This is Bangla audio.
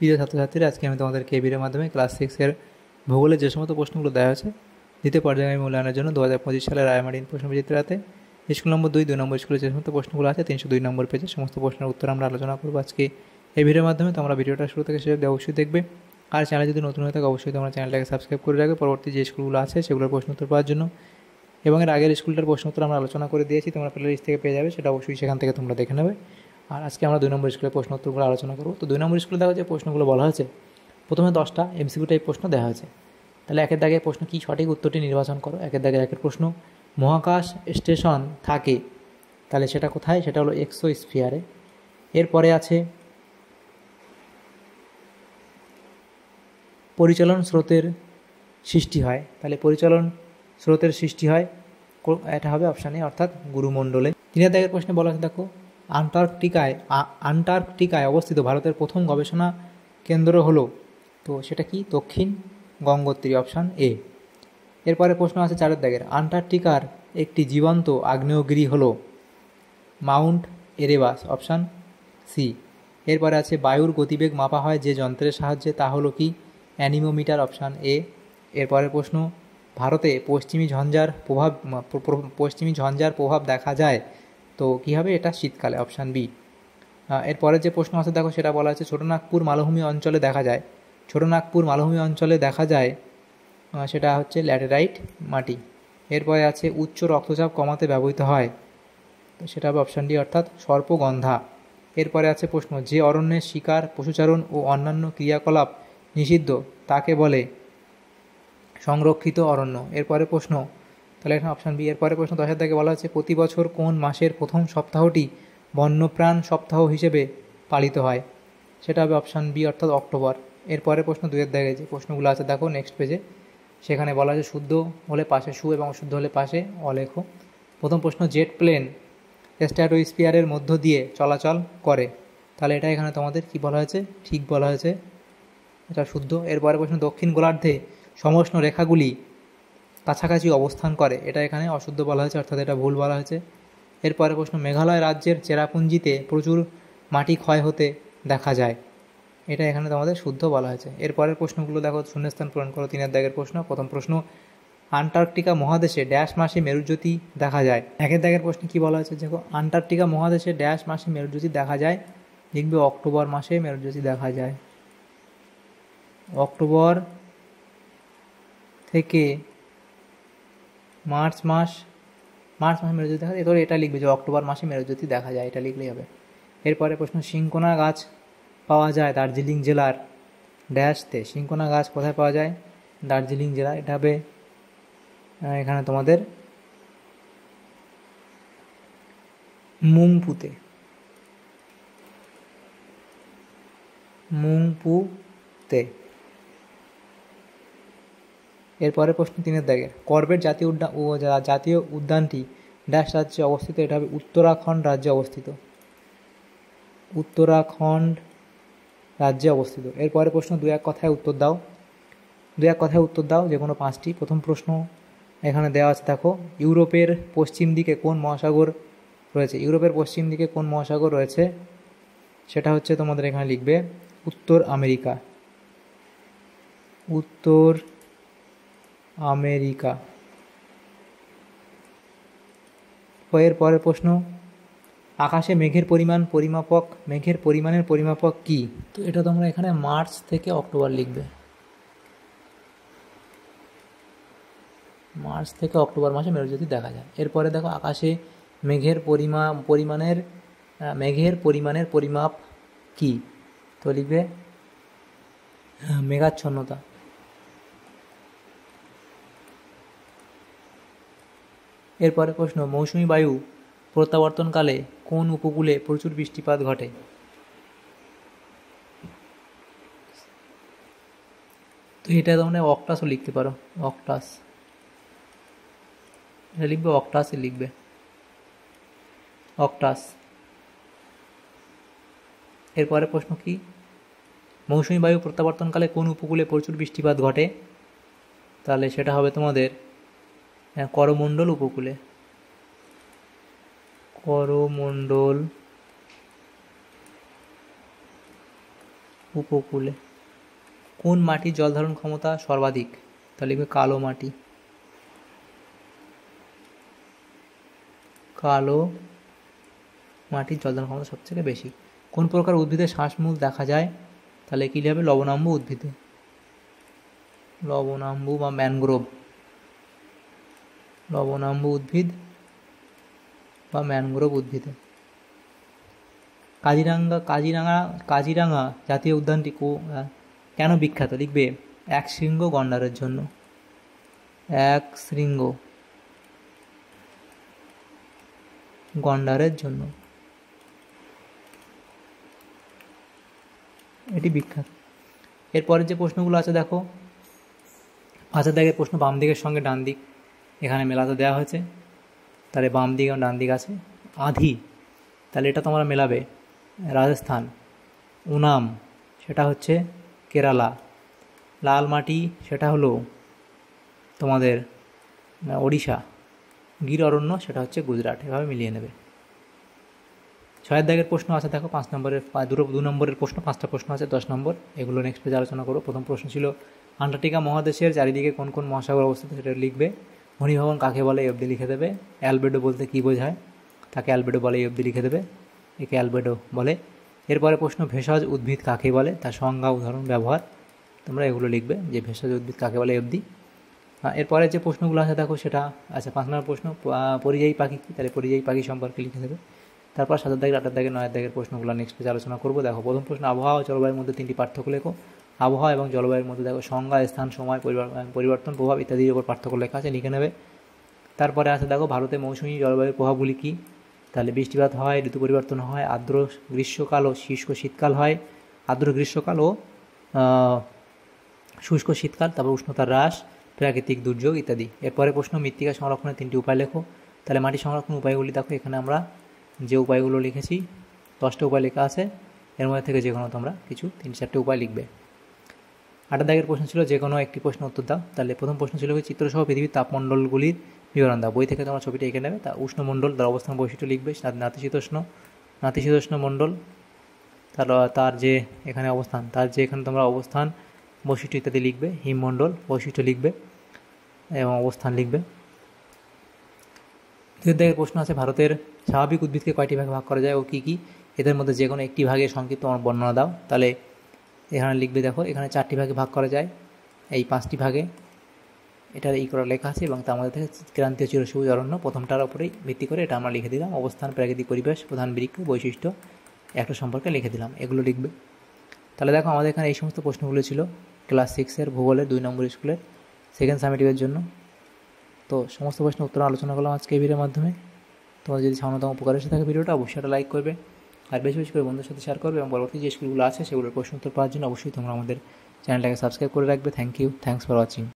প্রিয় ছাত্রছাত্রীরা, আজকে আমি তোমাদেরকে এই ভিডিওর মাধ্যমে ক্লাস 6-এর ভূগোলের যে সমস্ত প্রশ্নগুলো দেওয়া হয়েছে দ্বিতীয় পর্যায়ে মূল্যায়নের জন্য 2025 সালের রায়মার্টিন প্রশ্নবিচিত্রাতে স্কুল নম্বর 2 নম্বর স্কুলের যে সমস্ত প্রশ্নগুলো আছে 302 নম্বর পেজে সমস্ত প্রশ্নের উত্তর আমরা আলোচনা করবো আজকে এই ভিডিওর মাধ্যমে। তোমরা ভিডিওটা শুরু থেকে শেষ অবধি অবশ্যই দেখবে, আর চ্যানেল যদি নতুন হয়ে থাকে অবশ্যই তোমরা চ্যানেলটাকে সাবস্ক্রাইব করে রাখবে পরবর্তী যে স্কুলগুলো আছে সেগুলোর প্রশ্ন উত্তর পাওয়ার জন্য। এবং এর আগের স্কুলটার প্রশ্ন উত্তর আমরা আলোচনা করে দিয়েছি, তোমরা প্লে লিস্ট থেকে পেয়ে যাবে, সেটা অবশ্যই সেখান থেকে তোমরা দেখে নেবে। আর আজকে আমরা 2 নম্বর স্কুলের প্রশ্ন উত্তরগুলো আলোচনা করবো। তো 2 নম্বর স্কুলে দেখো যে প্রশ্নগুলো বলা হয়েছে, প্রথমে 10টা এমসিকিউ টাইপ প্রশ্ন দেওয়া হয়েছে। তাহলে একের দাগে প্রশ্ন কি, সঠিক উত্তরটি নির্বাচন করো। একের দাগের একের প্রশ্ন, মহাকাশ স্টেশন থাকে, তাহলে সেটা কোথায়? সেটা হলো এক্সোস্ফিয়ারে। এরপরে আছে পরিচালন স্রোতের সৃষ্টি হয়, তাহলে পরিচালন স্রোতের সৃষ্টি হয়, এটা হবে অপশানে অর্থাৎ গুরুমণ্ডলে। 3 দাগের প্রশ্নে বলা আছে দেখো, আন্টার্কটিকায় অবস্থিত ভারতের প্রথম গবেষণা কেন্দ্র হলো, তো সেটা কি? দক্ষিণ গঙ্গোত্রী, অপশান এ। এরপরে প্রশ্ন আছে 4 দাগের, আন্টার্কটিকার একটি জীবন্ত আগ্নেয়গিরি হলো মাউন্ট এরেবাস, অপশান সি। এরপরে আছে বায়ুর গতিবেগ মাপা হয় যে যন্ত্রের সাহায্যে, তা হলো কি? Anemometer, option A. এরপরে প্রশ্ন, ভারতে পশ্চিমী ঝঞ্ঝার প্রভাব দেখা যায়, তো কী হবে? এটা শীতকালে, অপশান বি। এরপরে যে প্রশ্ন আছে দেখো, সেটা বলা আছে ছোটনাগপুর মালভূমি অঞ্চলে দেখা যায়। ছোটনাগপুর মালভূমি অঞ্চলে দেখা যায়, সেটা হচ্ছে ল্যাটেরাইট মাটি। এরপরে আছে উচ্চ রক্তচাপ কমাতে ব্যবহৃত হয়, তো সেটা হবে অপশান ডি অর্থাৎ সর্পগন্ধা। এরপরে আছে প্রশ্ন, যে অরণ্যের শিকার, পশুচারণ ও অন্যান্য ক্রিয়াকলাপ নিষিদ্ধ তাকে বলে সংরক্ষিত অরণ্য। এরপরে প্রশ্ন, তাহলে এখানে অপশান বি। এরপরে প্রশ্ন 10 দাগে বলা হচ্ছে প্রতি বছর কোন মাসের প্রথম সপ্তাহটি বন্যপ্রাণ সপ্তাহ হিসেবে পালিত হয়, সেটা হবে অপশান বি অর্থাৎ অক্টোবর। এরপরে প্রশ্ন 2 দাগে যে প্রশ্নগুলো আছে দেখো নেক্সট পেজে, সেখানে বলা আছে শুদ্ধ হলে পাশে সু এবং অশুদ্ধ হলে পাশে অলেখো। প্রথম প্রশ্ন, জেট প্লেন স্ট্র্যাটোস্ফিয়ারের মধ্য দিয়ে চলাচল করে, তাহলে এটা এখানে তোমাদের কি বলা হয়েছে? ঠিক বলা হয়েছে, এটা শুদ্ধ। এরপরে প্রশ্ন, দক্ষিণ গোলার্ধে সমষ্ণ রেখাগুলি কাছাকাছি অবস্থান করে, এটা এখানে অশুদ্ধ বলা হয়েছে অর্থাৎ এটা ভুল বলা হয়েছে। এরপরে প্রশ্ন, মেঘালয় রাজ্যের চেরাপুঞ্জিতে প্রচুর মাটি ক্ষয় হতে দেখা যায়, এটা এখানে তোমাদের শুদ্ধ বলা হয়েছে। এরপরের প্রশ্নগুলো দেখো, শূন্যস্থান পূরণ করো। 3 দাগের প্রশ্ন, প্রথম প্রশ্ন, আন্টার্কটিকা মহাদেশে ড্যাশ মাসে মেরুজ্যোতি দেখা যায়। 1 দাগের প্রশ্নে কি বলা হয়েছে দেখো, আন্টার্কটিকা মহাদেশে ড্যাশ মাসে মেরুজ্যোতি দেখা যায়, লিখবে অক্টোবর মাসে মেরুজ্যোতি দেখা যায়। অক্টোবর থেকে মার্চ মাসে মেরুজ্যোতি দেখা যায়, এরপরে এটা লিখবে যে অক্টোবর মাসে মেরুজ্যোতি দেখা যায়, এটা লিখলেই হবে। এরপরে প্রশ্ন, সিংকোনা গাছ পাওয়া যায় দার্জিলিং জেলার ড্যাশতে। সিংকোনা গাছ কোথায় পাওয়া যায়? দার্জিলিং জেলা, এটা হবে এখানে তোমাদের মুংপুতে। এরপরে প্রশ্ন 3 দাগের, কর্বেট জাতীয় উদ্যানটি ড্যাশ রাজ্যে অবস্থিত, এটা হবে উত্তরাখণ্ড রাজ্যে অবস্থিত। উত্তরাখণ্ড রাজ্যে অবস্থিত। এরপরে প্রশ্ন, 2-1 কথায় উত্তর দাও। 2-1 কথায় উত্তর দাও যে কোনো 5টি। প্রথম প্রশ্ন এখানে দেওয়া আছে দেখো, ইউরোপের পশ্চিম দিকে কোন মহাসাগর রয়েছে? ইউরোপের পশ্চিম দিকে কোন মহাসাগর রয়েছে? সেটা হচ্ছে তোমাদের এখানে লিখবে উত্তর আমেরিকা। উত্তর আমেরিকা। এরপরের প্রশ্ন, আকাশে মেঘের পরিমাণের পরিমাপক কি? তো এটা তোমরা এখানে মার্চ থেকে অক্টোবর লিখবে। মার্চ থেকে অক্টোবর মাসে মেরুজ্যোতি দেখা যায়। এরপরে দেখো, আকাশে মেঘের পরিমাণের পরিমাপ কি? তো লিখবে মেঘাচ্ছন্নতা। এরপরে প্রশ্ন, মৌসুমী বায়ু প্রত্যাবর্তনকালে কোন উপকূলে প্রচুর বৃষ্টিপাত ঘটে? তো এটা তোমরা অক্টাসও লিখতে পারো, অক্টাস, এটা লিখবে অক্টাসই লিখবে, অক্টাস। এরপরে প্রশ্ন কি, মৌসুমী বায়ু প্রত্যাবর্তনকালে কোন উপকূলে প্রচুর বৃষ্টিপাত ঘটে? তাহলে সেটা হবে তোমাদের করমণ্ডল উপকূলে। করমণ্ডল উপকূলে। কোন মাটির জল ধারণ ক্ষমতা সর্বাধিক? তাহলে লিখবে কালো মাটি। কালো মাটির জল ধারণ ক্ষমতা সবথেকে বেশি। কোন প্রকার উদ্ভিদে শ্বাসমূল দেখা যায়? তাহলে কী লিখবে? লবণাম্বু উদ্ভিদে। লবণাম্বু বা ম্যানগ্রোভ। লবণাম্বু উদ্ভিদ বা ম্যানগ্রোভ উদ্ভিদে। কাজিরাঙা জাতীয় উদ্যানটি কেন বিখ্যাত? লিখবে এক শৃঙ্গ গন্ডারের জন্য। এক শৃঙ্গ গন্ডারের জন্য এটি বিখ্যাত। এরপরে যে প্রশ্নগুলো আছে দেখো, পাঁচের দাগের প্রশ্ন বাম দিকের সঙ্গে ডান দিক এখানে মেলাতে দেওয়া হয়েছে। তাহলে বাম দিক এবং ডান দিক আছে। আধি, তাহলে এটা তোমরা মেলাবে রাজস্থান। উনাম সেটা হচ্ছে কেরালা। লাল মাটি সেটা হলো তোমাদের ওড়িশা। গির অরণ্য সেটা হচ্ছে গুজরাট। এভাবে মিলিয়ে নেবে। ছয়ের দাগের প্রশ্ন আছে দেখো, 5 নম্বরের 2 নম্বরের প্রশ্ন, 5টা প্রশ্ন আছে, 10 নম্বর। এগুলো নেক্সট পেজে আলোচনা করো। প্রথম প্রশ্ন ছিল আন্টার্কটিকা মহাদেশের চারিদিকে কোন কোন মহাসাগর অবস্থিত, সেটা লিখবে। ঘনীভবন কাকে বলে? এই অবধি লিখে দেবে। অ্যালবেডো বলতে কী বোঝায়? তাকে অ্যালবেডো বলে, এই অবধি লিখে দেবে। একে অ্যালবেডো বলে। এরপরে প্রশ্ন ভেষজ উদ্ভিদ কাকে বলে, তার সংজ্ঞা, উদাহরণ, ব্যবহার। তোমরা এগুলো লিখবে যে ভেষজ উদ্ভিদ কাকে বলে, এই অবধি। এরপরে যে প্রশ্নগুলো আছে দেখো সেটা আচ্ছা 5 নম্বর প্রশ্ন পরিযায়ী পাখি কী? তাহলে পরিযায়ী পাখি সম্পর্কে লিখে দেবে। তারপর 7 দাগের 8 দাগের 9 দাগের প্রশ্নগুলো নেক্সট পেজে আলোচনা করবো। দেখো প্রথম প্রশ্ন আবহাওয়া ও জলবায়ুর মধ্যে 3টি পার্থক্য লেখো। আবহাওয়া এবং জলবায়ুর মধ্যে দেখো সংজ্ঞা, স্থান, সময়, পরিবর্তন, প্রভাব ইত্যাদির উপর পার্থক্য লেখা আছে, লিখে নেবে। তারপরে আছে দেখো ভারতে মৌসুমী জলবায়ুর প্রভাবগুলি কী? তাহলে বৃষ্টিপাত হয়, ঋতু পরিবর্তন হয়, আর্দ্র গ্রীষ্মকাল ও শুষ্ক শীতকাল হয়। আর্দ্র গ্রীষ্মকাল ও শুষ্ক শীতকাল। তারপর উষ্ণতার হ্রাস, প্রাকৃতিক দুর্যোগ ইত্যাদি। এরপরে প্রশ্ন মৃত্তিকা সংরক্ষণের 3টি উপায় লেখো। তাহলে মাটি সংরক্ষণ উপায়গুলি দেখো, এখানে আমরা যে উপায়গুলো লিখেছি 10টা উপায় লেখা আছে। এর মধ্যে থেকে যে কোনো তোমরা কিছু 3-4টে উপায় লিখবে। 8 দাগের প্রশ্ন ছিল যে কোনো একটি প্রশ্ন উত্তর দাও। তাহলে প্রথম প্রশ্ন ছিল চিত্রসহ পৃথিবীর তাপমণ্ডলগুলির বিবরণ দাও। বই থেকে তোমরা ছবিটা এঁকে নেবে। তা উষ্ণমণ্ডল তার অবস্থান বৈশিষ্ট্য লিখবে। নাতিশীতোষ্ণ মণ্ডল তার যে এখানে অবস্থান, তার যে এখানে তোমরা অবস্থান বৈশিষ্ট্য ইত্যাদি লিখবে। হিমমণ্ডল বৈশিষ্ট্য লিখবে এবং অবস্থান লিখবে। 2 দাগের প্রশ্ন আছে ভারতের স্বাভাবিক উদ্ভিদকে কয়টি ভাগে ভাগ করা যায় ও কী কী? এদের মধ্যে যে কোনো একটি ভাগের সংক্ষিপ্ত বর্ণনা দাও। তাহলে এখানে লিখবে দেখো, এখানে 4টি ভাগে ভাগ করা যায়, এই 5টি ভাগে এটার এই করা লেখা আছে এবং তার মধ্যে থেকে ক্রান্তীয় চিরসবুজ অরণ্য প্রথমটার উপরেই ভিত্তি করে এটা আমরা লিখে দিলাম। অবস্থান, প্রাকৃতিক পরিবেশ, প্রধান বৃক্ষ, বৈশিষ্ট্য একটা সম্পর্কে লিখে দিলাম, এগুলো লিখবে। তাহলে দেখো আমাদের এখানে এই সমস্ত প্রশ্নগুলো ছিল ক্লাস 6-এর ভূগোলের 2 নম্বর স্কুলের সেকেন্ড সামেটিভের জন্য। তো সমস্ত প্রশ্ন উত্তর আলোচনা করলাম আজকে এই ভিডিওর মাধ্যমে। তোমার যদি সামান্যতম উপকার এসে থাকে ভিডিওটা অবশ্যই একটা লাইক করবে আর বেশি বেশি করে বন্ধুদের সাথে শেয়ার করবে এবং পরবর্তী যে স্কুলগুলো আছে সেগুলোর প্রশ্ন উত্তর পাওয়ার জন্য অবশ্যই তোমরা আমাদের চ্যানেলটাকে সাবস্ক্রাইব করে রাখবে। Thanks for watching.